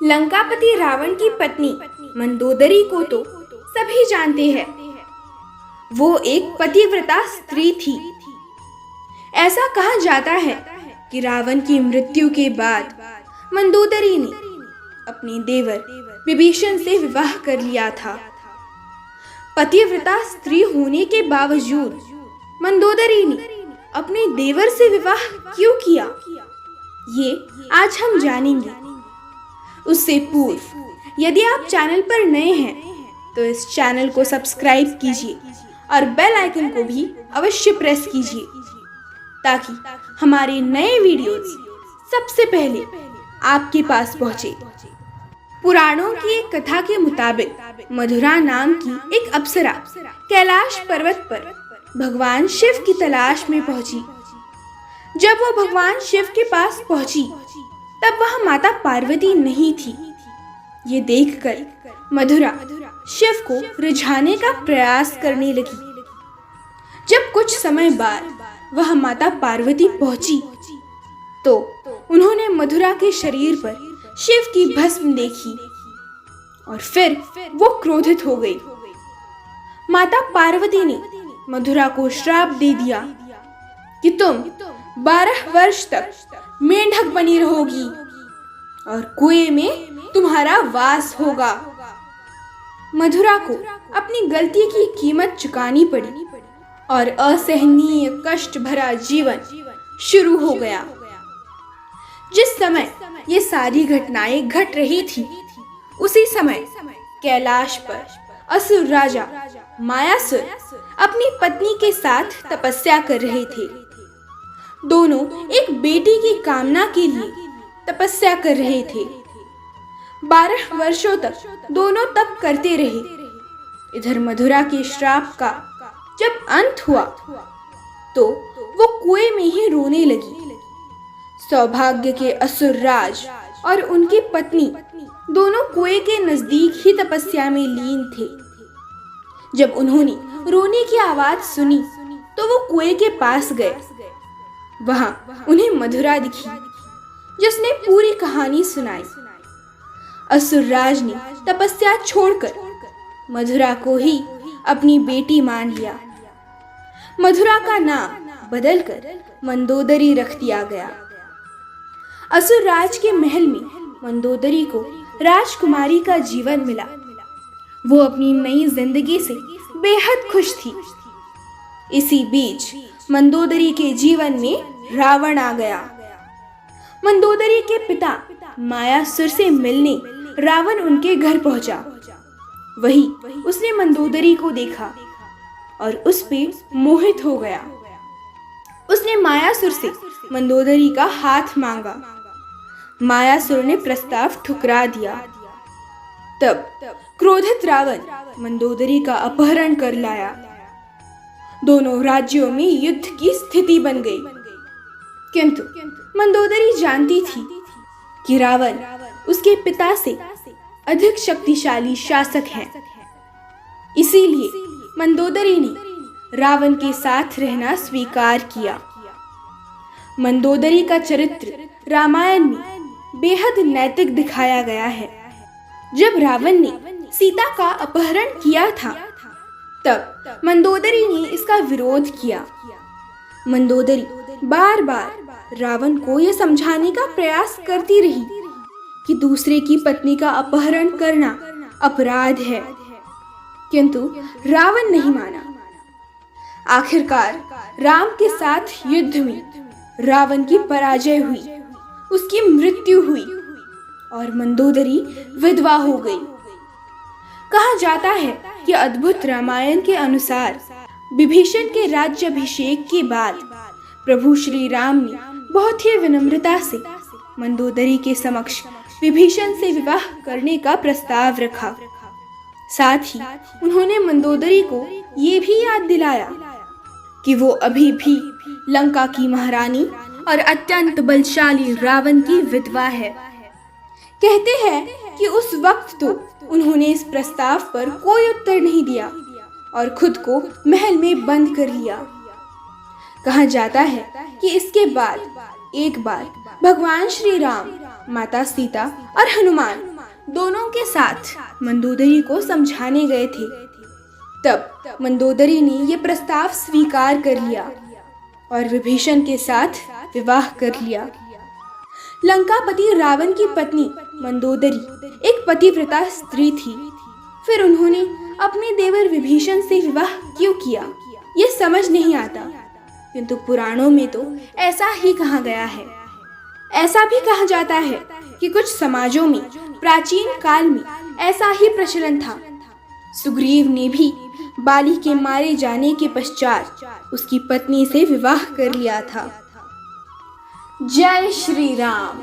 लंकापति रावण की पत्नी मंदोदरी को तो सभी जानते हैं। वो एक पतिव्रता स्त्री थी। ऐसा कहा जाता है कि रावण की मृत्यु के बाद मंदोदरी ने अपने देवर विभीषण से विवाह कर लिया था। पतिव्रता स्त्री होने के बावजूद मंदोदरी ने अपने देवर से विवाह क्यों किया, ये आज हम जानेंगे। उससे पूर्व यदि आप चैनल पर नए हैं तो इस चैनल को सब्सक्राइब कीजिए और बेल आइकन को भी अवश्य प्रेस कीजिए ताकि हमारे नए वीडियोस सबसे पहले आपके पास पहुंचे। पुराणों की एक कथा के मुताबिक मधुरा नाम की एक अप्सरा कैलाश पर्वत पर भगवान शिव की तलाश में पहुंची। जब वो भगवान शिव के पास पहुंची तब वहां माता पार्वती नहीं थी। ये देखकर मधुरा शिव को रिझाने का प्रयास करने लगी। जब कुछ समय बाद वह माता पार्वती पहुंची तो उन्होंने मधुरा के शरीर पर शिव की भस्म देखी और फिर वो क्रोधित हो गई। माता पार्वती ने मधुरा को श्राप दे दिया कि तुम 12 वर्ष तक मेंढक बनी रहोगी और कुएं में तुम्हारा वास होगा। मधुरा को अपनी गलती की कीमत चुकानी पड़ी और असहनीय कष्ट भरा जीवन शुरू हो गया। जिस समय ये सारी घटनाएं घट रही थी उसी समय कैलाश पर असुर राजा मायासुर अपनी पत्नी के साथ तपस्या कर रहे थे। दोनों एक बेटी की कामना के लिए तपस्या कर रहे थे। 12 वर्षों तक दोनों तप करते रहे। इधर मधुरा के श्राप का जब अंत हुआ तो वो कुएं में ही रोने लगी। सौभाग्य के असुर राज और उनकी पत्नी दोनों कुएं के नजदीक ही तपस्या में लीन थे। जब उन्होंने रोने की आवाज सुनी तो वो कुएं के पास गए। वहां उन्हें मधुरा दिखी जिसने पूरी कहानी सुनाई। असुरराज ने तपस्या छोड़कर मधुरा को ही अपनी बेटी मान लिया। मधुरा का नाम बदलकर मंदोदरी रख दिया गया। असुरराज के महल में मंदोदरी को राजकुमारी का जीवन मिला। वो अपनी नई जिंदगी से बेहद खुश थी। इसी बीच मंदोदरी के जीवन में रावण आ गया। मंदोदरी के पिता मायासुर से मिलने रावण उनके घर पहुंचा। वही उसने मंदोदरी को देखा और उस पे मोहित हो गया। उसने मायासुर से मंदोदरी का हाथ मांगा। मायासुर ने प्रस्ताव ठुकरा दिया। तब क्रोधित रावण मंदोदरी का अपहरण कर लाया। दोनों राज्यों में युद्ध की स्थिति बन गई। किंतु मंदोदरी जानती थी कि रावण उसके पिता से अधिक शक्तिशाली शासक है। इसीलिए मंदोदरी ने रावण के साथ रहना स्वीकार किया। मंदोदरी का चरित्र रामायण में बेहद नैतिक दिखाया गया है। जब रावण ने सीता का अपहरण किया था तब मंदोदरी ने इसका विरोध किया। मंदोदरी बार बार रावण को यह समझाने का प्रयास करती रही कि दूसरे की पत्नी का अपहरण करना अपराध है, किंतु रावण नहीं माना। आखिरकार राम के साथ युद्ध में रावण की पराजय हुई, उसकी मृत्यु हुई और मंदोदरी विधवा हो गई। कहा जाता है कि अद्भुत रामायण के अनुसार विभीषण के राज्याभिषेक के बाद प्रभु श्री राम ने बहुत ही विनम्रता से मंदोदरी के समक्ष विभीषण से विवाह करने का प्रस्ताव रखा। साथ ही उन्होंने मंदोदरी को ये भी याद दिलाया कि वो अभी भी लंका की महारानी और अत्यंत बलशाली रावण की विधवा है। कहते हैं कि उस वक्त तो उन्होंने इस प्रस्ताव पर कोई उत्तर नहीं दिया और खुद को महल में बंद कर लिया। कहा जाता है कि इसके बाद एक बार भगवान श्री राम, माता सीता और हनुमान दोनों के साथ मंदोदरी को समझाने गए थे। तब मंदोदरी ने यह प्रस्ताव स्वीकार कर लिया और विभीषण के साथ विवाह कर लिया। लंकापति रावण की पत्नी मंदोदरी एक पतिव्रता स्त्री थी। फिर उन्होंने अपने देवर विभीषण से विवाह क्यों किया, ये समझ नहीं आता, किंतु पुराणों में तो ऐसा ही कहा गया है। ऐसा भी कहा जाता है कि कुछ समाजों में प्राचीन काल में ऐसा ही प्रचलन था। सुग्रीव ने भी बाली के मारे जाने के पश्चात उसकी पत्नी से विवाह कर लिया था। जय श्री राम।